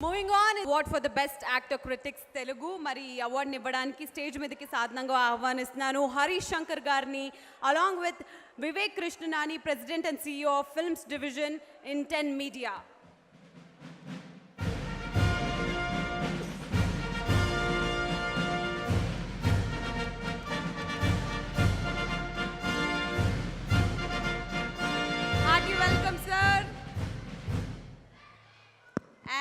Moving on award for the best actor critics Telugu మరి అవార్డుని ఇవ్వడానికి స్టేజ్ మీదకి సాధనంగా ఆహ్వానిస్తున్నాను హరీష్ శంకర్ గారిని అలాంగ్ విత్ వివేక్ కృష్ణనాని president and CEO of films division in 10 media. Hearty welcome, sir.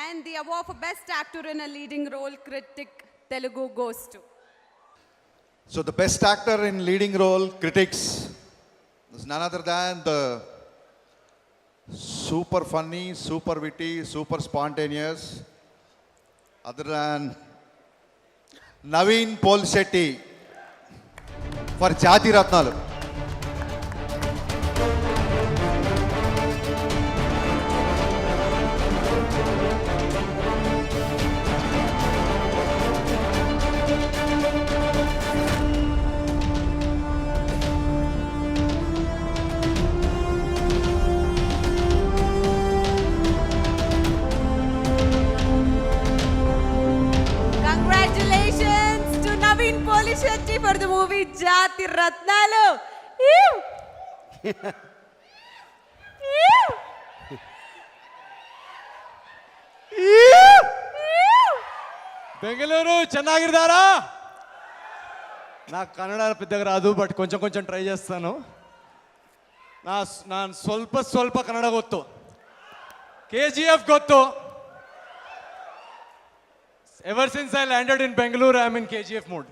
And the award for best actor in a leading role critic Telugu goes to. So the best actor in leading role critics is none other than the super funny, super witty, super spontaneous, other than Naveen Polishetty for Jati Ratnalu. Congratulations to Naveen Polishetty for the movie Jati Ratnalu. Bengaluru ಚೆನ್ನಾಗಿದ್ದಾರಾ? నాకు కన్నడ పెద్దగా రాదు but కొంచెం కొంచెం try చేస్తాను. ನಾನು ಸ್ವಲ್ಪ ಕನ್ನಡ ಗೊತ್ತು. KGF ಗೊತ್ತು. Ever since I landed in Bangalore, I'm in KGF mode.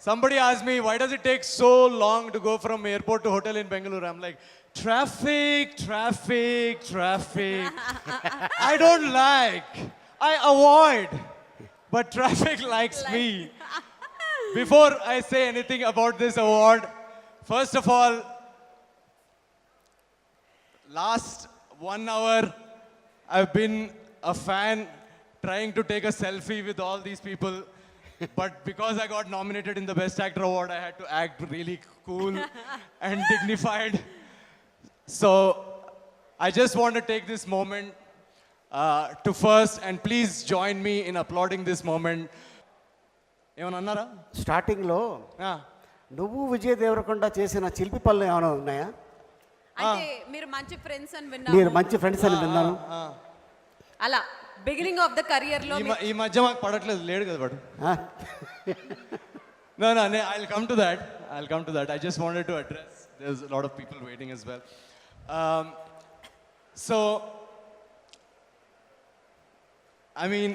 Somebody asked me, why does it take so long to go from airport to hotel in Bangalore? I'm like, traffic. I don't like. I avoid. But traffic likes me. Before I say anything about this award, first of all, last 1 hour, I've been a fan trying to take a selfie with all these people. But because I got nominated in the Best Actor Award, I had to act really cool and dignified. So I just want to take this moment to first, and please join me in applauding this moment. ఏమన్నా అన్నారా? స్టార్టింగ్లో నువ్వు విజయ్ దేవరకొండ చేసిన చిలిపి పనులు ఏమైనా ఉన్నాయా? అంటే మీరు మంచి ఫ్రెండ్స్ అని మీరు విన్నాను. మంచి ఫ్రెండ్స్ అని విన్నాను. అలా బిగినింగ్ ఆఫ్ ద కెరియర్ లో ఈ మధ్య మాకు పడట్లేదు, లేడు కదా వాడు. No, I'll come to that. I just wanted to address, there's a lot of people waiting as well. So, I mean,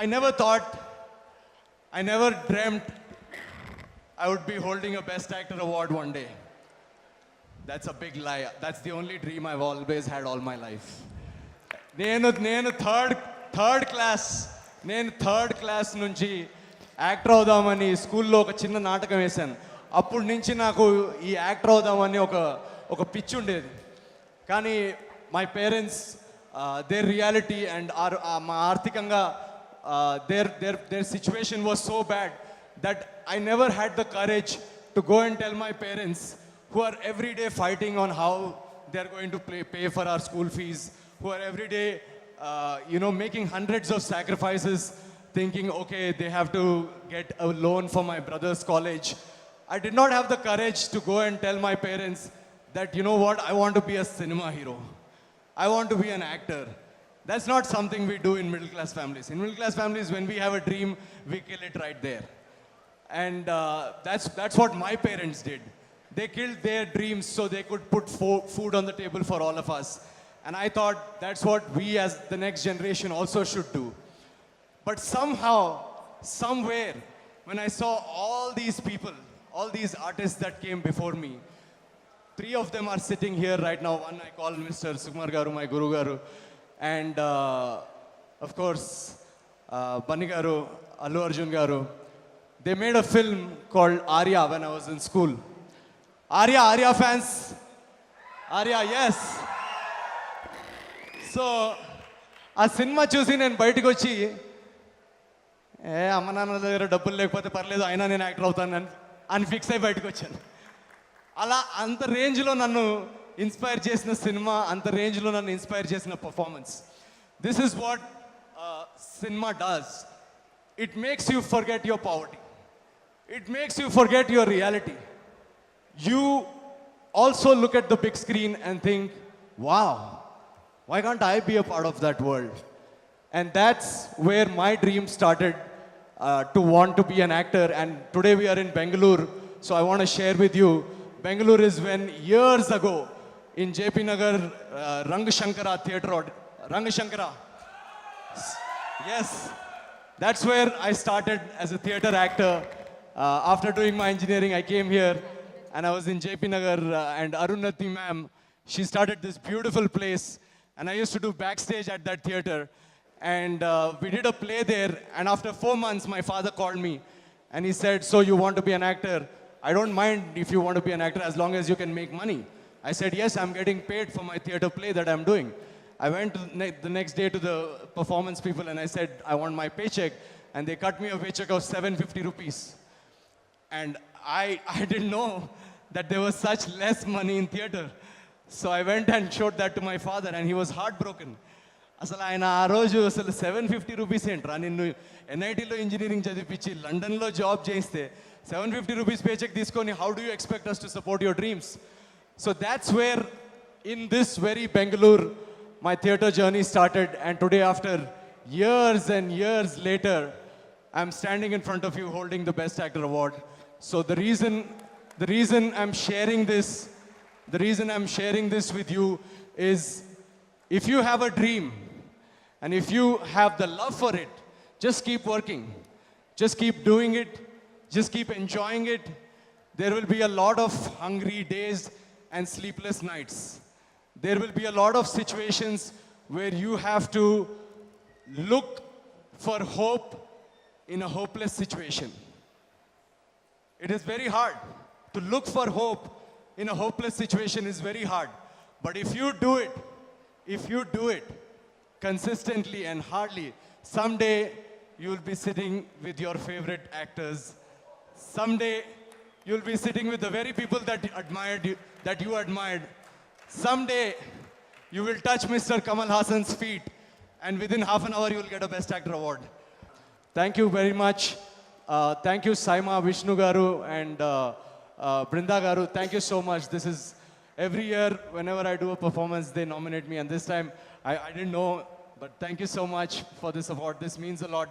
I never thought, I never dreamt I would be holding a Best Actor award one day. That's a big lie. That's the only dream I've always had all my life. నేను third class నుంచి actor అవుదామని స్కూల్లో ఒక చిన్న నాటకం వేశాను. అప్పటి నుంచి నాకు ఈ యాక్టర్ అవుదామని ఒక పిచ్చి ఉండేది. కానీ my parents their reality and మా ఆర్థికంగా their situation was so bad that I never had the courage to go and tell my parents who are every day fighting on how they are going to pay for our school fees, who are every day making hundreds of sacrifices, thinking, okay, they have to get a loan for my brother's college. I did not have the courage to go and tell my parents that, you know what, I want to be a cinema hero. I want to be an actor. That's not something we do in middle class families. In middle class families, when we have a dream, we kill it right there. And that's what my parents did. They killed their dreams so they could put food on the table for all of us. And I thought that's what we as the next generation also should do. But somehow, somewhere, when I saw all these people, all these artists that came before me, 3 of them are sitting here right now. One I call Mr. Sukumar Garu, my Guru Garu. And of course, Bunny Garu, Allu Arjun Garu. They made a film called Arya when I was in school. Arya fans? Arya, yes. So ఆ cinema చూసి నేను బయటకు వచ్చి అమ్మ నాన్న దగ్గర డబ్బులు లేకపోతే పర్లేదు అయినా నేను యాక్టర్ అవుతాను అని ఫిక్స్ అయి బయటకు వచ్చాను. అలా అంత రేంజ్లో నన్ను ఇన్స్పైర్ చేసిన సినిమా, అంత రేంజ్లో నన్ను ఇన్స్పైర్ చేసిన performance. This is what cinema does. It makes you forget your poverty. It makes you forget your reality. You also look at the big screen and think, wow, why can't I be a part of that world? And that's where my dream started to want to be an actor. And today we are in Bangalore, so I want to share with you. Bangalore is when years ago in JP Nagar, Rangashankara Theatre, or Rangashankara. Yes, that's where I started as a theatre actor. After doing my engineering, I came here and I was in JP Nagar and Arunati ma'am, she started this beautiful place and I used to do backstage at that theatre. And we did a play there, and after 4 months, my father called me and he said, so you want to be an actor? I don't mind if you want to be an actor as long as you can make money. I said, yes, I'm getting paid for my theatre play that I'm doing. I went to the next day to the performance people and I said, I want my paycheck. And they cut me a paycheck of 750 rupees. And I didn't know that there was such less money in theatre. So I went and showed that to my father and he was heartbroken. అసలు ఆయన ఆ రోజు అసలు 750 rupees ఏంట్రా నిన్ను ఎన్ఐటీలో engineering చదివించి లండన్లో job చేయిస్తే 750 రూపీస్ పేచెక్ తీసుకొని how do you expect us to support your dreams so that's where in this very Bengaluru my theatre journey started and today after years and years later I'm standing in front of you holding the Best Actor award. So the reason I'm sharing this with you is if you have a dream and if you have the love for it, just keep working. Just keep doing it. Just keep enjoying it. There will be a lot of hungry days and sleepless nights. There will be a lot of situations where you have to look for hope in a hopeless situation. It is very hard. To look for hope in a hopeless situation is very hard. But if you do it consistently and hardly, someday you will be sitting with your favorite actors. Someday you'll be sitting with the very people that you admired. Someday you will touch Mr. Kamal Hassan's feet and within half an hour you will get a Best Actor award. Thank you very much. Thank you Saima, Vishnu Garu and Brinda Garu. Thank you so much. This is every year whenever I do a performance they nominate me and this time I didn't know, but thank you so much for this award. This means a lot.